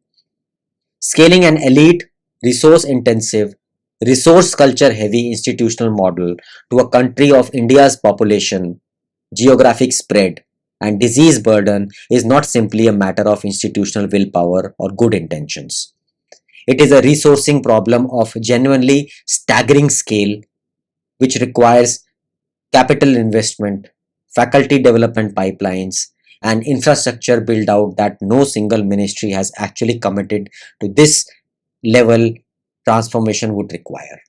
Scaling an elite, resource intensive, resource culture heavy institutional model to a country of India's population, geographic spread, and disease burden is not simply a matter of institutional willpower or good intentions. It is a resourcing problem of genuinely staggering scale, which requires capital investment, faculty development pipelines, and infrastructure build out that no single ministry has actually committed to this level transformation would require.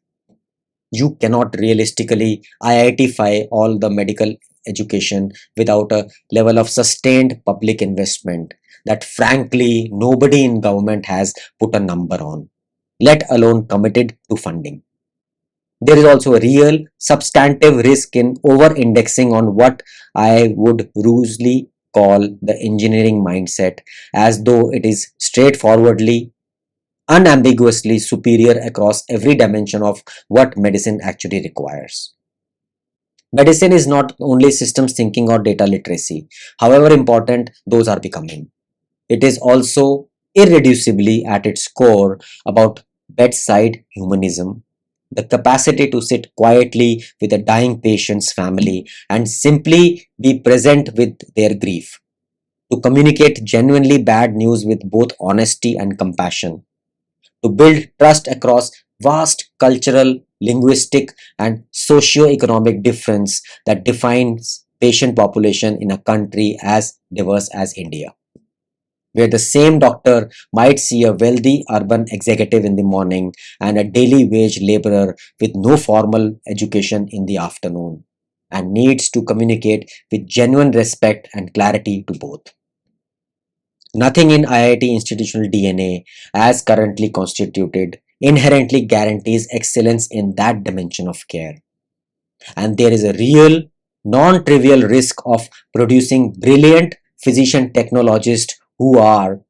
You cannot realistically IITify all the medical education without a level of sustained public investment that frankly nobody in government has put a number on, let alone committed to funding. There is also a real substantive risk in over indexing on what I would loosely call the engineering mindset as though it is straightforwardly unambiguously superior across every dimension of what medicine actually requires. Medicine is not only systems thinking or data literacy, however important those are becoming. It is also irreducibly at its core about bedside humanism, the capacity to sit quietly with a dying patient's family and simply be present with their grief, to communicate genuinely bad news with both honesty and compassion, to build trust across vast cultural, linguistic, and socio-economic difference that defines patient population in a country as diverse as India, where the same doctor might see a wealthy urban executive in the morning and a daily wage laborer with no formal education in the afternoon, and needs to communicate with genuine respect and clarity to both. Nothing in IIT institutional DNA, as currently constituted, inherently guarantees excellence in that dimension of care. And there is a real, non trivial risk of producing brilliant physician technologists who are,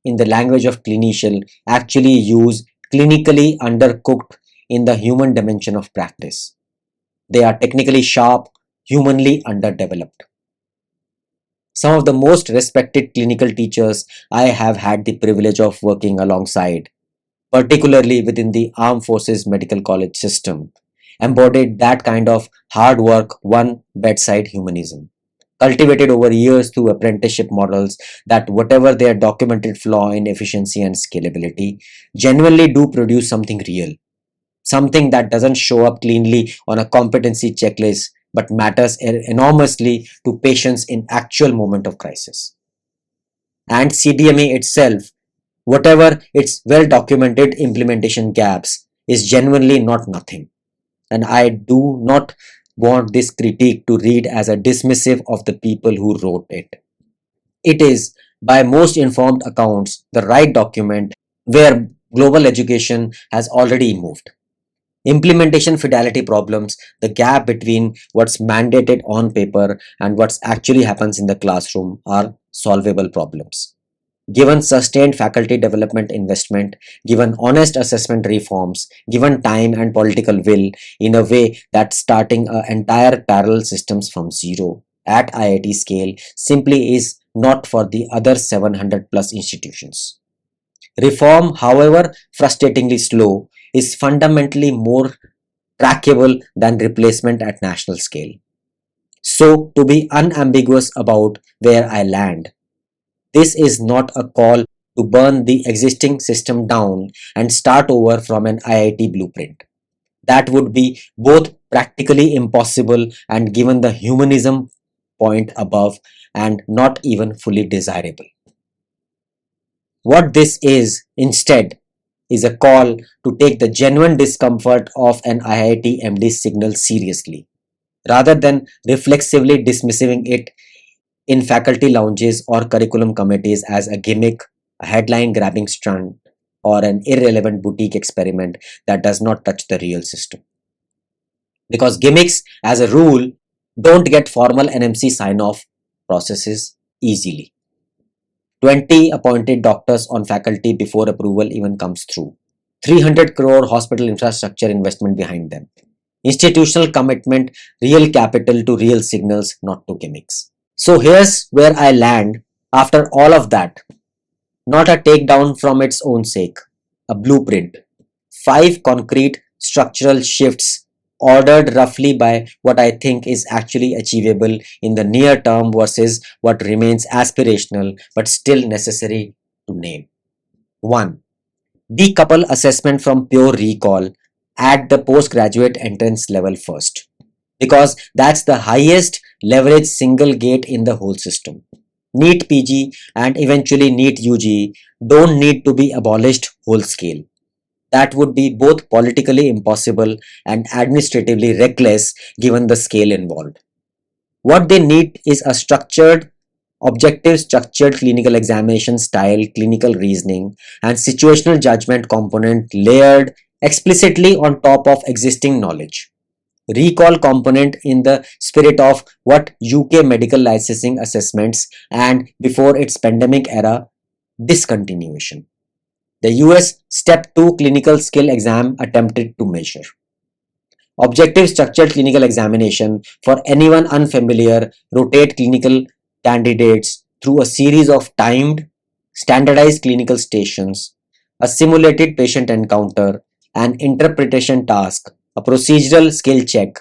in the language of clinician, actually use clinically undercooked in the human dimension of practice. They are technically sharp, humanly underdeveloped. Some of the most respected clinical teachers I have had the privilege of working alongside, particularly within the Armed Forces Medical College system, embodied that kind of hard work, one bedside humanism, cultivated over years through apprenticeship models that, whatever their documented flaw in efficiency and scalability, genuinely do produce something real, something that doesn't show up cleanly on a competency checklist but matters enormously to patients in actual moment of crisis. And CDMA itself, whatever its well documented implementation gaps, is genuinely not nothing. And I do not want this critique to read as a dismissive of the people who wrote it. It is, by most informed accounts, the right document where global education has already moved. Implementation fidelity problems, the gap between what's mandated on paper and what actually happens in the classroom, are solvable problems. Given sustained faculty development investment, given honest assessment reforms, given time and political will, in a way that starting an entire parallel systems from zero at IIT scale simply is not for the other 700 plus institutions. Reform, however frustratingly slow, is fundamentally more trackable than replacement at national scale. So, to be unambiguous about where I land, this is not a call to burn the existing system down and start over from an IIT blueprint. That would be both practically impossible and, given the humanism point above, and not even fully desirable. What this is, instead, is a call to take the genuine discomfort of an IIT-MD signal seriously, rather than reflexively dismissing it in faculty lounges or curriculum committees as a gimmick, a headline grabbing stunt, or an irrelevant boutique experiment that does not touch the real system. Because gimmicks, as a rule, don't get formal NMC sign off processes easily. 20 appointed doctors on faculty before approval even comes through. 300 crore hospital infrastructure investment behind them. Institutional commitment, real capital to real signals, not to gimmicks. So here's where I land after all of that. Not a takedown from its own sake, a blueprint. 5 concrete structural shifts ordered roughly by what I think is actually achievable in the near term versus what remains aspirational but still necessary to name. 1. Decouple assessment from pure recall at the postgraduate entrance level first, because that's the highest leverage single gate in the whole system. NEET PG and eventually NEET UG don't need to be abolished whole scale. That would be both politically impossible and administratively reckless given the scale involved. What they need is a structured, objective structured clinical examination style, clinical reasoning, and situational judgment component layered explicitly on top of existing knowledge. Recall component in the spirit of what UK medical licensing assessments and, before its pandemic era, discontinuation. The US Step 2 clinical skill exam attempted to measure. Objective structured clinical examination, for anyone unfamiliar, rotate clinical candidates through a series of timed, standardized clinical stations, a simulated patient encounter, an interpretation task, a procedural skill check,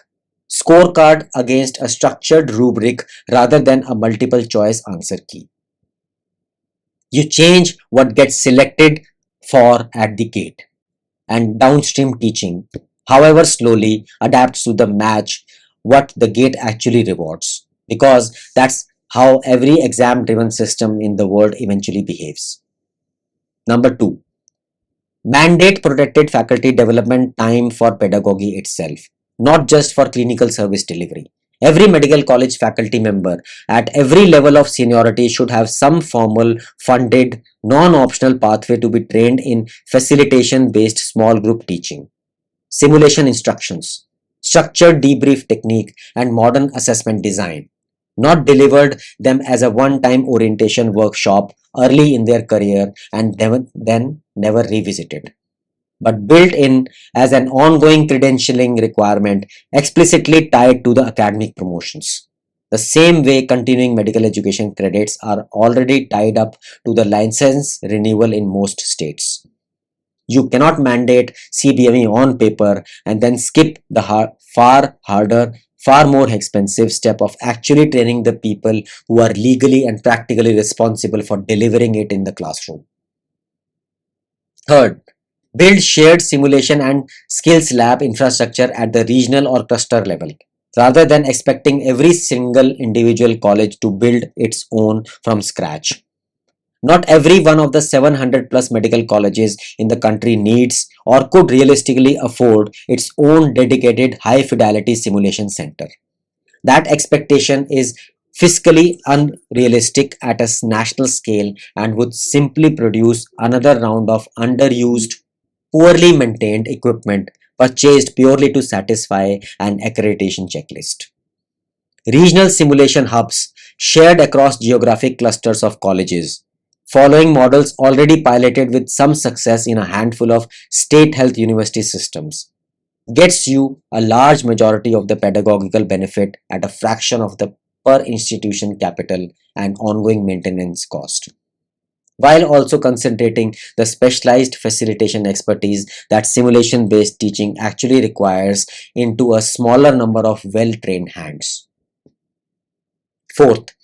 scorecard against a structured rubric rather than a multiple choice answer key. You change what gets selected for at the gate, and downstream teaching, however slowly, adapts to the match what the gate actually rewards, because that's how every exam driven system in the world eventually behaves. Number 2, mandate protected faculty development time for pedagogy itself, not just for clinical service delivery. Every medical college faculty member at every level of seniority should have some formal, funded, non-optional pathway to be trained in facilitation-based small group teaching, simulation instructions, structured debrief technique, and modern assessment design. Not delivered them as a one-time orientation workshop early in their career and then never revisited, but built in as an ongoing credentialing requirement explicitly tied to the academic promotions. The same way continuing medical education credits are already tied up to the license renewal in most states. You cannot mandate CBME on paper and then skip the far harder, far more expensive step of actually training the people who are legally and practically responsible for delivering it in the classroom. Third, build shared simulation and skills lab infrastructure at the regional or cluster level, rather than expecting every single individual college to build its own from scratch. Not every one of the 700 plus medical colleges in the country needs or could realistically afford its own dedicated high fidelity simulation center. That expectation is fiscally unrealistic at a national scale and would simply produce another round of underused, poorly maintained equipment purchased purely to satisfy an accreditation checklist. Regional simulation hubs shared across geographic clusters of colleges, following models already piloted with some success in a handful of state health university systems, gets you a large majority of the pedagogical benefit at a fraction of the per institution capital and ongoing maintenance cost, while also concentrating the specialized facilitation expertise that simulation based teaching actually requires into a smaller number of well trained hands. Fourth,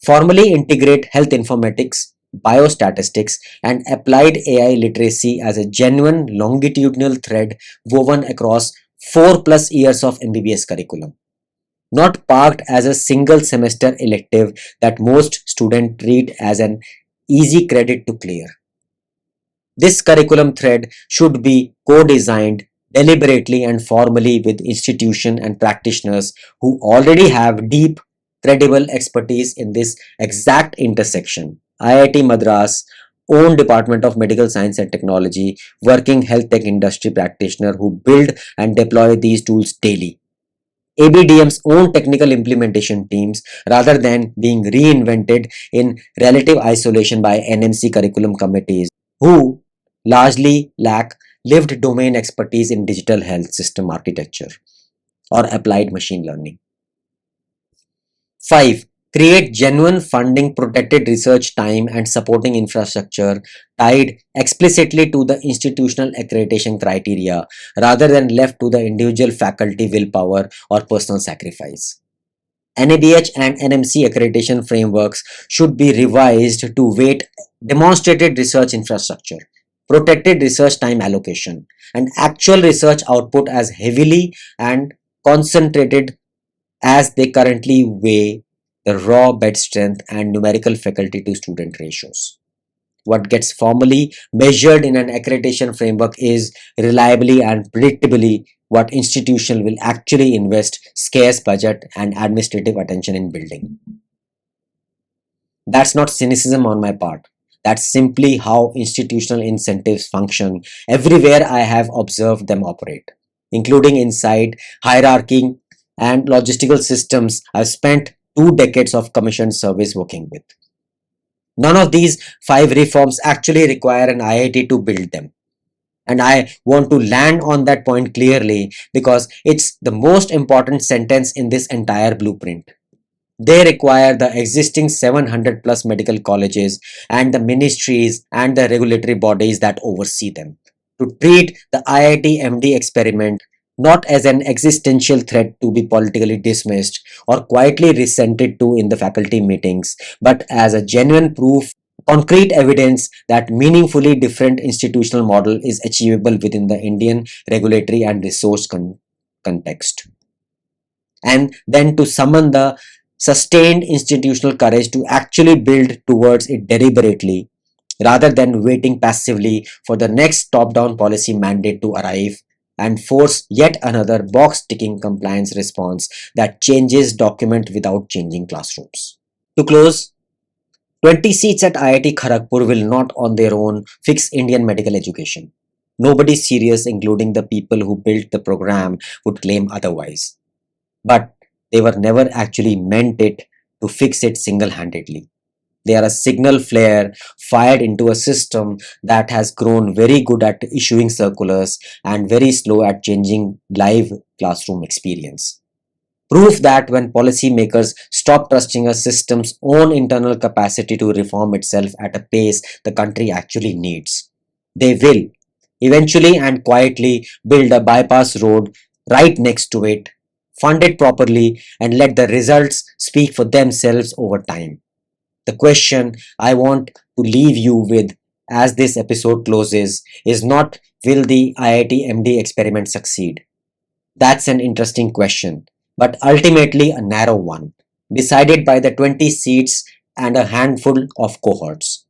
formally integrate health informatics, biostatistics, and applied AI literacy as a genuine longitudinal thread woven across 4 plus years of MBBS curriculum, not parked as a single semester elective that most students treat as an easy credit to clear. This curriculum thread should be co-designed deliberately and formally with institutions and practitioners who already have deep, credible expertise in this exact intersection. IIT Madras own Department of Medical Science and Technology, working health tech industry practitioner who build and deploy these tools daily. ABDM's own technical implementation teams, rather than being reinvented in relative isolation by NMC curriculum committees, who largely lack lived domain expertise in digital health system architecture or applied machine learning. 5. Create genuine funding, protected research time, and supporting infrastructure tied explicitly to the institutional accreditation criteria rather than left to the individual faculty willpower or personal sacrifice. NABH and NMC accreditation frameworks should be revised to weight demonstrated research infrastructure, protected research time allocation, and actual research output as heavily and concentrated as they currently weigh the raw bed strength and numerical faculty to student ratios. What gets formally measured in an accreditation framework is reliably and predictably what institution will actually invest scarce budget and administrative attention in building. That's not cynicism on my part. That's simply how institutional incentives function everywhere I have observed them operate, including inside hierarchy and logistical systems I've spent 2 decades of commissioned service working with. None of these 5 reforms actually require an IIT to build them. And I want to land on that point clearly because it's the most important sentence in this entire blueprint. They require the existing 700 plus medical colleges and the ministries and the regulatory bodies that oversee them to treat the IIT-MD experiment not as an existential threat to be politically dismissed or quietly resented to in the faculty meetings, but as a genuine proof, concrete evidence that meaningfully different institutional model is achievable within the Indian regulatory and resource context. And then to summon the sustained institutional courage to actually build towards it deliberately rather than waiting passively for the next top down policy mandate to arrive and force yet another box-ticking compliance response that changes document without changing classrooms. To close, 20 seats at IIT Kharagpur will not on their own fix Indian medical education. Nobody serious, including the people who built the program, would claim otherwise. But they were never actually meant it to fix it single-handedly. They are a signal flare fired into a system that has grown very good at issuing circulars and very slow at changing live classroom experience. Proof that when policymakers stop trusting a system's own internal capacity to reform itself at a pace the country actually needs, they will eventually and quietly build a bypass road right next to it, fund it properly, and let the results speak for themselves over time. The question I want to leave you with as this episode closes is not, will the IIT-MD experiment succeed? That's an interesting question, but ultimately a narrow one, decided by the 20 seats and a handful of cohorts.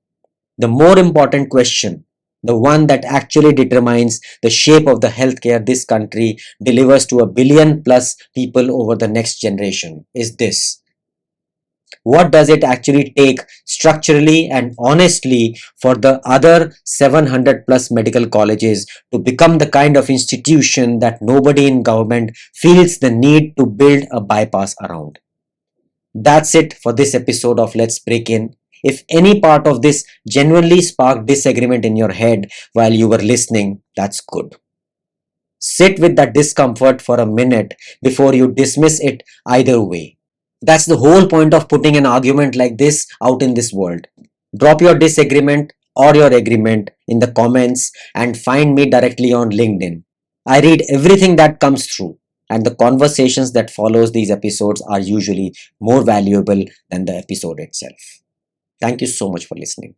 The more important question, the one that actually determines the shape of the healthcare this country delivers to a billion plus people over the next generation, is this: what does it actually take structurally and honestly for the other 700 plus medical colleges to become the kind of institution that nobody in government feels the need to build a bypass around? That's it for this episode of Let's Break In. If any part of this genuinely sparked disagreement in your head while you were listening, that's good. Sit with that discomfort for a minute before you dismiss it either way. That's the whole point of putting an argument like this out in this world. Drop your disagreement or your agreement in the comments and find me directly on LinkedIn. I read everything that comes through, and the conversations that follows these episodes are usually more valuable than the episode itself. Thank you so much for listening.